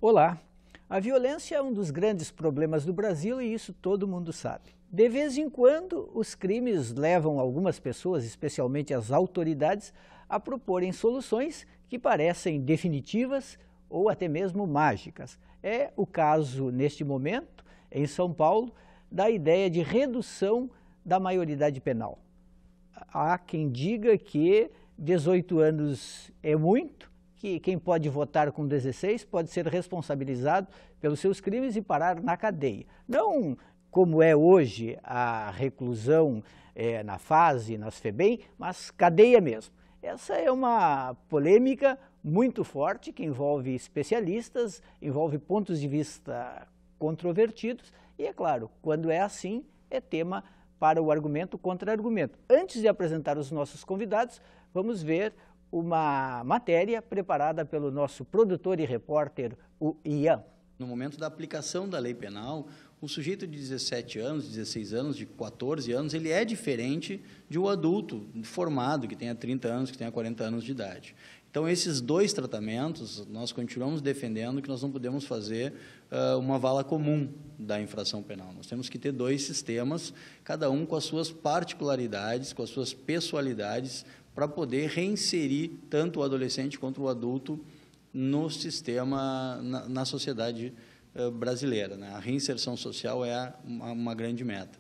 Olá! A violência é um dos grandes problemas do Brasil e isso todo mundo sabe. De vez em quando, os crimes levam algumas pessoas, especialmente as autoridades, a proporem soluções que parecem definitivas ou até mesmo mágicas. É o caso, neste momento, em São Paulo, da ideia de redução da maioridade penal. Há quem diga que 18 anos é muito, que quem pode votar com 16 pode ser responsabilizado pelos seus crimes e parar na cadeia. Não como é hoje a reclusão na FASE, nas FEBEM, mas cadeia mesmo. Essa é uma polêmica muito forte que envolve especialistas, envolve pontos de vista controvertidos e, é claro, quando é assim, é tema para o argumento contra argumento. Antes de apresentar os nossos convidados, vamos ver uma matéria preparada pelo nosso produtor e repórter, o Ian. No momento da aplicação da lei penal, o sujeito de 17 anos, 16 anos, de 14 anos, ele é diferente de um adulto formado, que tenha 30 anos, que tenha 40 anos de idade. Então, esses dois tratamentos, nós continuamos defendendo que nós não podemos fazer uma vala comum da infração penal. Nós temos que ter dois sistemas, cada um com as suas particularidades, com as suas pessoalidades, para poder reinserir tanto o adolescente quanto o adulto no sistema, na sociedade brasileira, né? A reinserção social é uma grande meta.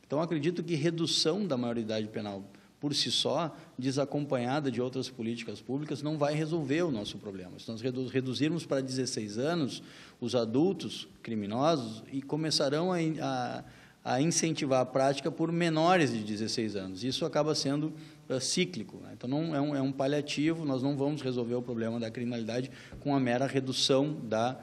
Então, acredito que redução da maioridade penal por si só, desacompanhada de outras políticas públicas, não vai resolver o nosso problema. Se nós reduzirmos para 16 anos os adultos criminosos e começarão a incentivar a prática por menores de 16 anos. Isso acaba sendo cíclico, né? Então, não é um paliativo, nós não vamos resolver o problema da criminalidade com a mera redução da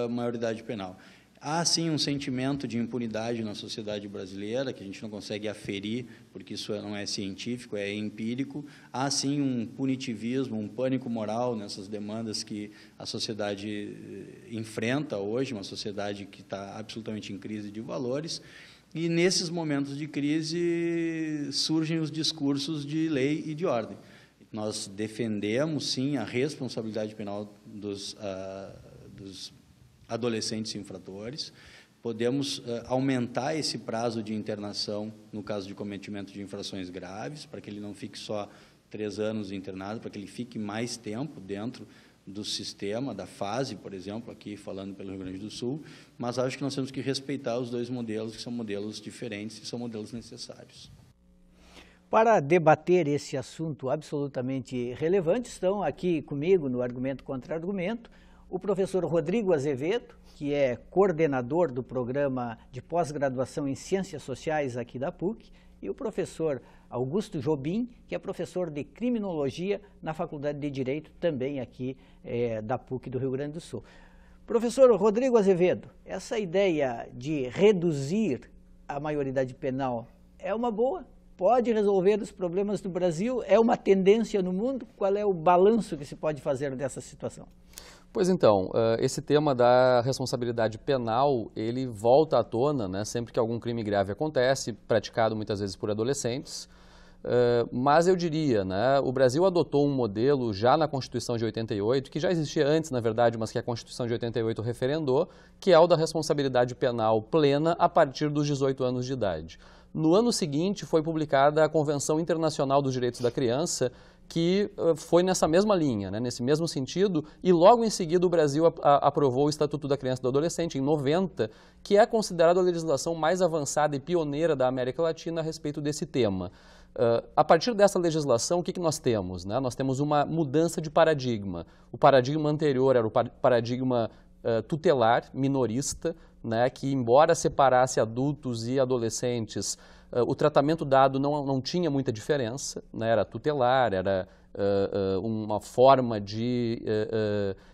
maioridade penal. Há, sim, um sentimento de impunidade na sociedade brasileira, que a gente não consegue aferir, porque isso não é científico, é empírico. Há, sim, um punitivismo, um pânico moral nessas demandas que a sociedade enfrenta hoje, uma sociedade que está absolutamente em crise de valores. E, nesses momentos de crise, surgem os discursos de lei e de ordem. Nós defendemos, sim, a responsabilidade penal dos adolescentes infratores, podemos aumentar esse prazo de internação no caso de cometimento de infrações graves, para que ele não fique só 3 anos internado, para que ele fique mais tempo dentro do sistema, da FASE, por exemplo, aqui falando pelo Rio Grande do Sul, mas acho que nós temos que respeitar os dois modelos, que são modelos diferentes e são modelos necessários. Para debater esse assunto absolutamente relevante, estão aqui comigo no Argumento contra Argumento, o professor Rodrigo Azevedo, que é coordenador do programa de pós-graduação em Ciências Sociais aqui da PUC, e o professor Augusto Jobim, que é professor de Criminologia na Faculdade de Direito, também aqui da PUC do Rio Grande do Sul. Professor Rodrigo Azevedo, essa ideia de reduzir a maioridade penal é uma boa? Pode resolver os problemas do Brasil? É uma tendência no mundo? Qual é o balanço que se pode fazer dessa situação? Pois então, esse tema da responsabilidade penal, ele volta à tona, né, sempre que algum crime grave acontece, praticado muitas vezes por adolescentes, mas eu diria, né, o Brasil adotou um modelo já na Constituição de 88, que já existia antes, na verdade, mas que a Constituição de 88 referendou, que é o da responsabilidade penal plena a partir dos 18 anos de idade. No ano seguinte, foi publicada a Convenção Internacional dos Direitos da Criança, que foi nessa mesma linha, né, nesse mesmo sentido, e logo em seguida o Brasil aprovou o Estatuto da Criança e do Adolescente, em 90, que é considerado a legislação mais avançada e pioneira da América Latina a respeito desse tema. A partir dessa legislação, o que nós temos? Né? Nós temos uma mudança de paradigma. O paradigma anterior era o paradigma tutelar, minorista, né, que embora separasse adultos e adolescentes, o tratamento dado não tinha muita diferença, né, era tutelar, era uma forma de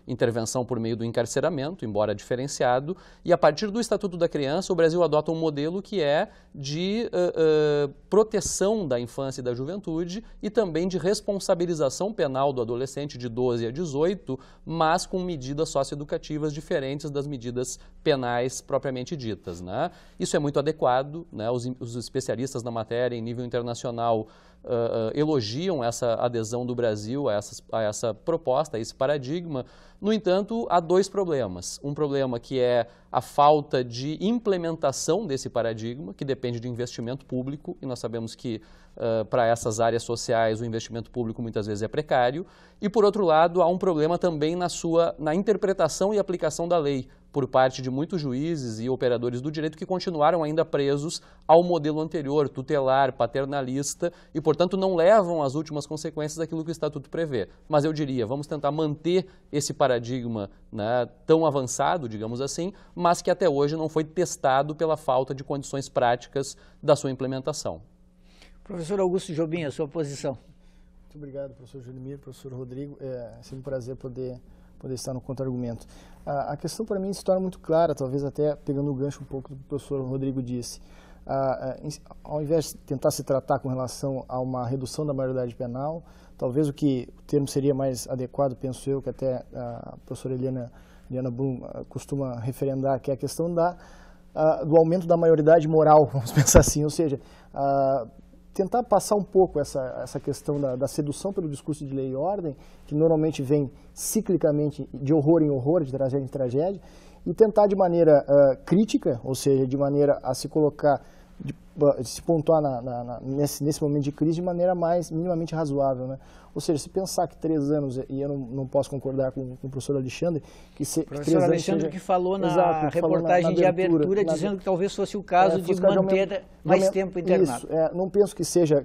intervenção por meio do encarceramento, embora diferenciado, e a partir do Estatuto da Criança, o Brasil adota um modelo que é de proteção da infância e da juventude e também de responsabilização penal do adolescente de 12 a 18, mas com medidas socioeducativas diferentes das medidas penais propriamente ditas, né? Isso é muito adequado, né? Os especialistas na matéria em nível internacional elogiam essa adesão do Brasil a essa proposta, a esse paradigma. No entanto, há dois problemas. Um problema que é a falta de implementação desse paradigma, que depende de investimento público, e nós sabemos que para essas áreas sociais o investimento público muitas vezes é precário. E, por outro lado, há um problema também na interpretação e aplicação da lei, por parte de muitos juízes e operadores do direito que continuaram ainda presos ao modelo anterior, tutelar, paternalista, e, portanto, não levam às últimas consequências daquilo que o Estatuto prevê. Mas eu diria, vamos tentar manter esse paradigma, né, tão avançado, digamos assim, mas que até hoje não foi testado pela falta de condições práticas da sua implementação. Professor Augusto Jobim, a sua posição. Muito obrigado, professor Junimir, professor Rodrigo. É sempre um prazer poder estar no contra-argumento. A questão para mim se torna muito clara, talvez até pegando o gancho um pouco do que o professor Rodrigo disse. Ao invés de tentar se tratar com relação a uma redução da maioridade penal, talvez o termo seria mais adequado, penso eu, que até a professora Eliana Blum costuma referendar, que é a questão do aumento da maioridade moral, vamos pensar assim, ou seja, tentar passar um pouco essa questão da sedução pelo discurso de lei e ordem, que normalmente vem ciclicamente de horror em horror, de tragédia em tragédia, e tentar de maneira crítica, ou seja, de maneira a se colocar, de se pontuar nesse momento de crise de maneira mais minimamente razoável, né? Ou seja, se pensar que 3 anos, e eu não posso concordar com o professor Alexandre, que 3 anos... Professor Alexandre que falou na reportagem de abertura, dizendo que talvez fosse o caso de manter mais tempo internado. Isso, não penso que seja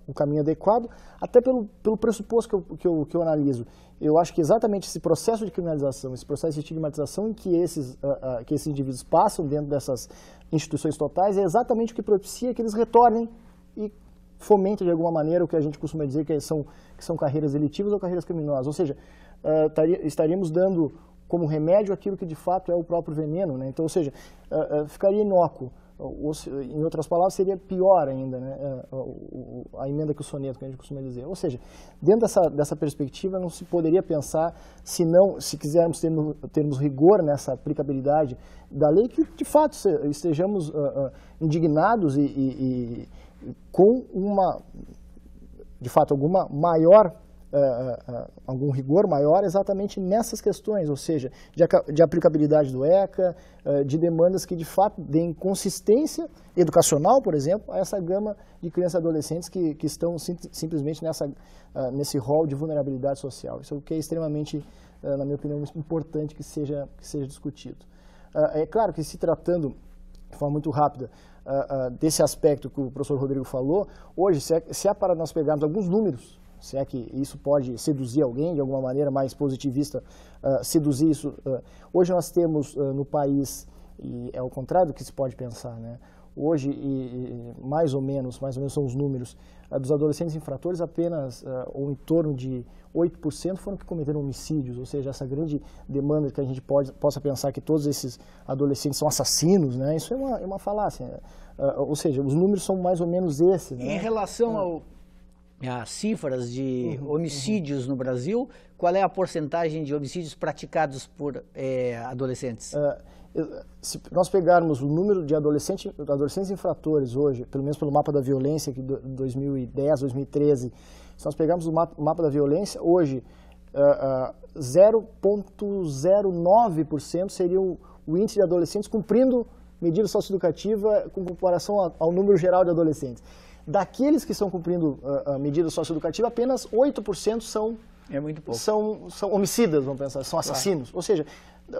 o caminho adequado, até pelo pressuposto que eu analiso. Eu acho que exatamente esse processo de criminalização, esse processo de estigmatização em que esses indivíduos passam dentro dessas instituições totais é exatamente o que propicia que eles retornem e fomentem de alguma maneira o que a gente costuma dizer que são carreiras elitivas ou carreiras criminosas. Ou seja, estaríamos dando como remédio aquilo que de fato é o próprio veneno, né? Então, ou seja, ficaria inócuo. Em outras palavras, seria pior ainda, né? A emenda que o soneto, que a gente costuma dizer. Ou seja, dentro dessa perspectiva, não se poderia pensar, se quisermos termos rigor nessa aplicabilidade da lei, que de fato estejamos indignados e com de fato, algum rigor maior exatamente nessas questões, ou seja, de aplicabilidade do ECA, de demandas que de fato deem consistência educacional, por exemplo, a essa gama de crianças e adolescentes que estão simplesmente nesse rol de vulnerabilidade social. Isso é o que é extremamente, na minha opinião, importante que seja discutido. É claro que se tratando, de forma muito rápida, desse aspecto que o professor Rodrigo falou, hoje, se é para nós pegarmos alguns números, se é que isso pode seduzir alguém de alguma maneira mais positivista, seduzir isso. Hoje nós temos no país, e é o contrário do que se pode pensar, né? Hoje, mais ou menos são os números, dos adolescentes infratores, apenas ou em torno de 8% foram que cometeram homicídios, ou seja, essa grande demanda que a gente possa pensar que todos esses adolescentes são assassinos, né? Isso é uma falácia. Ou seja, os números são mais ou menos esses, né? Em relação as cifras de homicídios no Brasil, qual é a porcentagem de homicídios praticados por adolescentes? Se nós pegarmos o número de adolescentes infratores hoje, pelo menos pelo mapa da violência de 2010, 2013, se nós pegarmos o mapa da violência, hoje 0,09% seria o índice de adolescentes cumprindo medida socioeducativa com comparação ao número geral de adolescentes. Daqueles que estão cumprindo a medida socioeducativa, apenas 8% são homicidas, vamos pensar, são assassinos. Ou seja,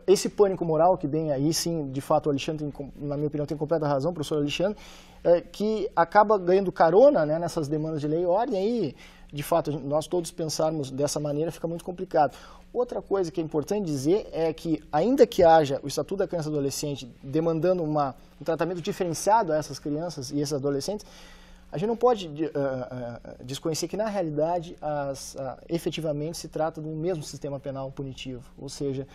esse pânico moral que tem aí, sim, de fato, o Alexandre, na minha opinião, tem completa razão, o professor Alexandre, que acaba ganhando carona, né, nessas demandas de lei e ordem, aí, de fato, nós todos pensarmos dessa maneira fica muito complicado. Outra coisa que é importante dizer é que, ainda que haja o Estatuto da Criança e Adolescente demandando um tratamento diferenciado a essas crianças e esses adolescentes, a gente não pode desconhecer que, na realidade, efetivamente se trata do mesmo sistema penal punitivo. Ou seja,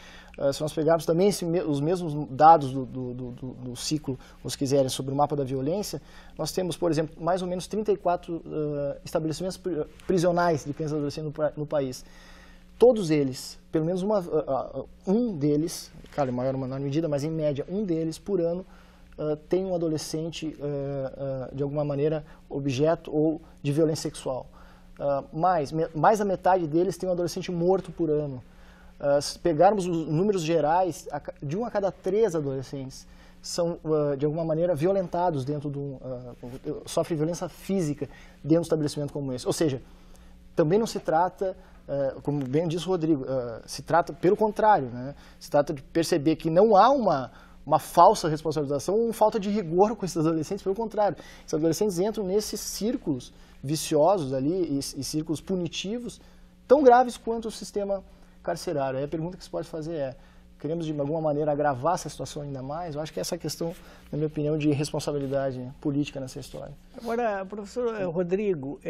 se nós pegarmos também os mesmos dados do ciclo, se quiserem, sobre o mapa da violência, nós temos, por exemplo, mais ou menos 34 estabelecimentos prisionais de crianças e adolescentes no país. Todos eles, pelo menos um deles, claro, em maior ou menor medida, mas em média um deles por ano, tem um adolescente, de alguma maneira, objeto ou de violência sexual. Mais da metade deles tem um adolescente morto por ano. Se pegarmos os números gerais, de 1 a cada 3 adolescentes são, de alguma maneira, violentados dentro sofrem violência física dentro de um estabelecimento como esse. Ou seja, também não se trata, como bem disse o Rodrigo, se trata, pelo contrário, né? Se trata de perceber que não há uma falsa responsabilização, uma falta de rigor com esses adolescentes, pelo contrário. Esses adolescentes entram nesses círculos viciosos ali e círculos punitivos tão graves quanto o sistema carcerário. Aí a pergunta que se pode fazer é: queremos de alguma maneira agravar essa situação ainda mais? Eu acho que essa é a questão, na minha opinião, de responsabilidade política nessa história. Agora, professor Rodrigo,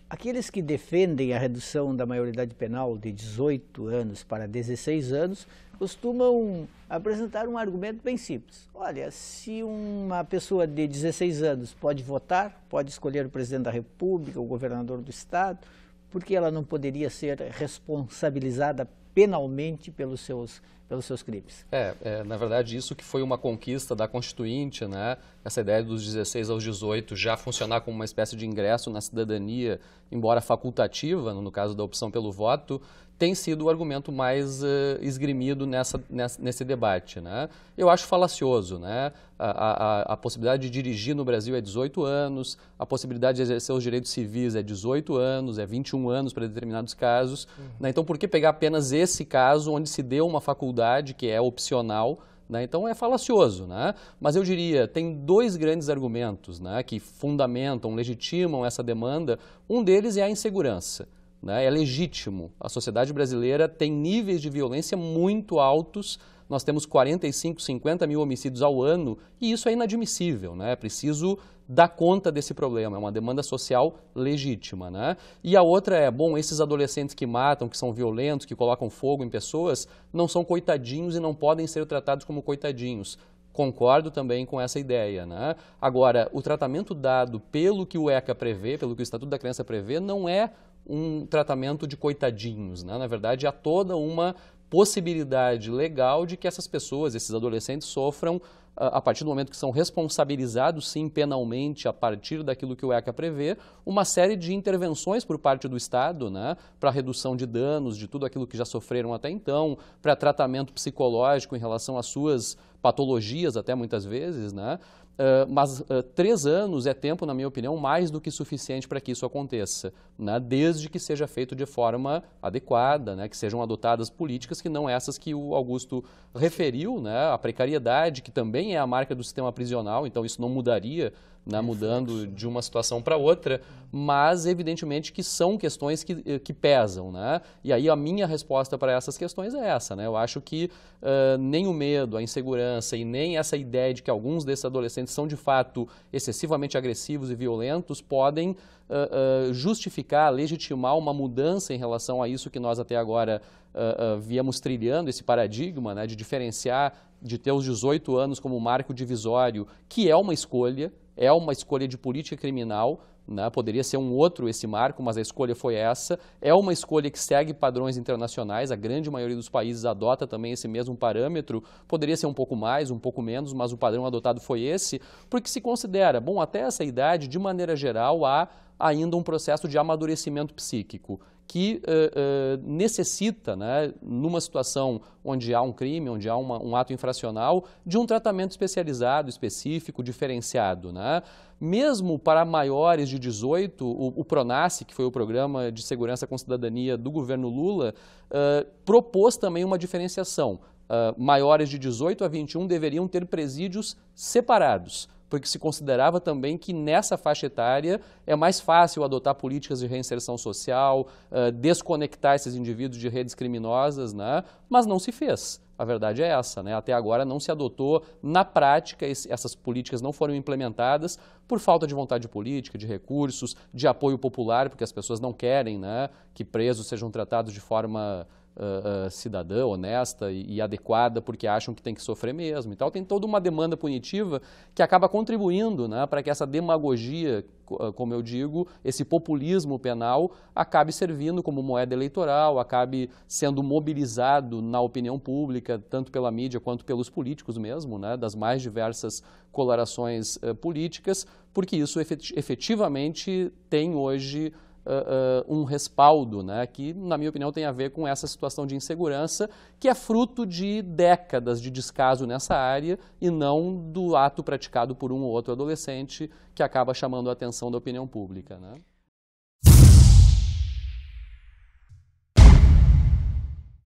aqueles que defendem a redução da maioridade penal de 18 anos para 16 anos costumam apresentar um argumento bem simples. Olha, se uma pessoa de 16 anos pode votar, pode escolher o presidente da República, o governador do estado, por que ela não poderia ser responsabilizada penalmente pelos seus crimes? Na verdade, isso que foi uma conquista da Constituinte, né? Essa ideia dos 16 aos 18 já funcionar como uma espécie de ingresso na cidadania, embora facultativa, no caso da opção pelo voto, tem sido o argumento mais esgrimido nesse debate, né? Eu acho falacioso, né? A possibilidade de dirigir no Brasil é 18 anos, a possibilidade de exercer os direitos civis é 18 anos, é 21 anos para determinados casos. Né? Então, por que pegar apenas esse caso onde se deu uma faculdade que é opcional? Né? Então é falacioso, né? Mas eu diria, tem 2 grandes argumentos, né, que fundamentam, legitimam essa demanda. Um deles é a insegurança. Né? É legítimo. A sociedade brasileira tem níveis de violência muito altos. Nós temos 45, 50 mil homicídios ao ano e isso é inadmissível. Né? É preciso dar conta desse problema. É uma demanda social legítima. Né? E a outra é, esses adolescentes que matam, que são violentos, que colocam fogo em pessoas, não são coitadinhos e não podem ser tratados como coitadinhos. Concordo também com essa ideia, né? Agora, o tratamento dado pelo que o ECA prevê, pelo que o Estatuto da Criança prevê, não é um tratamento de coitadinhos, né? Na verdade, há toda uma possibilidade legal de que essas pessoas, esses adolescentes, sofram, a partir do momento que são responsabilizados, sim, penalmente, a partir daquilo que o ECA prevê, uma série de intervenções por parte do Estado, né, para redução de danos, de tudo aquilo que já sofreram até então, para tratamento psicológico em relação às suas patologias, até muitas vezes, né? Mas 3 anos é tempo, na minha opinião, mais do que suficiente para que isso aconteça, né? Desde que seja feito de forma adequada, né? Que sejam adotadas políticas que não essas que o Augusto referiu, né? A precariedade, que também é a marca do sistema prisional, então isso não mudaria, né? Mudando de uma situação para outra, mas evidentemente que são questões que pesam, né? E aí a minha resposta para essas questões é essa, né? Eu acho que nem o medo, a insegurança e nem essa ideia de que alguns desses adolescentes são de fato excessivamente agressivos e violentos podem justificar, legitimar uma mudança em relação a isso que nós até agora viemos trilhando, esse paradigma, né, de diferenciar, de ter os 18 anos como marco divisório, que é uma escolha de política criminal, né? Poderia ser um outro esse marco, mas a escolha foi essa. É uma escolha que segue padrões internacionais, a grande maioria dos países adota também esse mesmo parâmetro. Poderia ser um pouco mais, um pouco menos, mas o padrão adotado foi esse, porque se considera, até essa idade, de maneira geral, há ainda um processo de amadurecimento psíquico, que necessita, né, numa situação onde há um crime, onde há um ato infracional, de um tratamento especializado, específico, diferenciado. Né? Mesmo para maiores de 18, o PRONASSE, que foi o Programa de Segurança com Cidadania do governo Lula, propôs também uma diferenciação. Maiores de 18 a 21 deveriam ter presídios separados, porque se considerava também que nessa faixa etária é mais fácil adotar políticas de reinserção social, desconectar esses indivíduos de redes criminosas, né? Mas não se fez. A verdade é essa, né? Até agora não se adotou, na prática, essas políticas não foram implementadas por falta de vontade política, de recursos, de apoio popular, porque as pessoas não querem, né, que presos sejam tratados de forma cidadã, honesta e adequada, porque acham que tem que sofrer mesmo e tal. Tem toda uma demanda punitiva que acaba contribuindo, né, para que essa demagogia, como eu digo, esse populismo penal acabe servindo como moeda eleitoral, acabe sendo mobilizado na opinião pública, tanto pela mídia quanto pelos políticos mesmo, né, das mais diversas colorações políticas, porque isso efetivamente tem hoje um respaldo, né, que, na minha opinião, tem a ver com essa situação de insegurança, que é fruto de décadas de descaso nessa área e não do ato praticado por um ou outro adolescente que acaba chamando a atenção da opinião pública, né?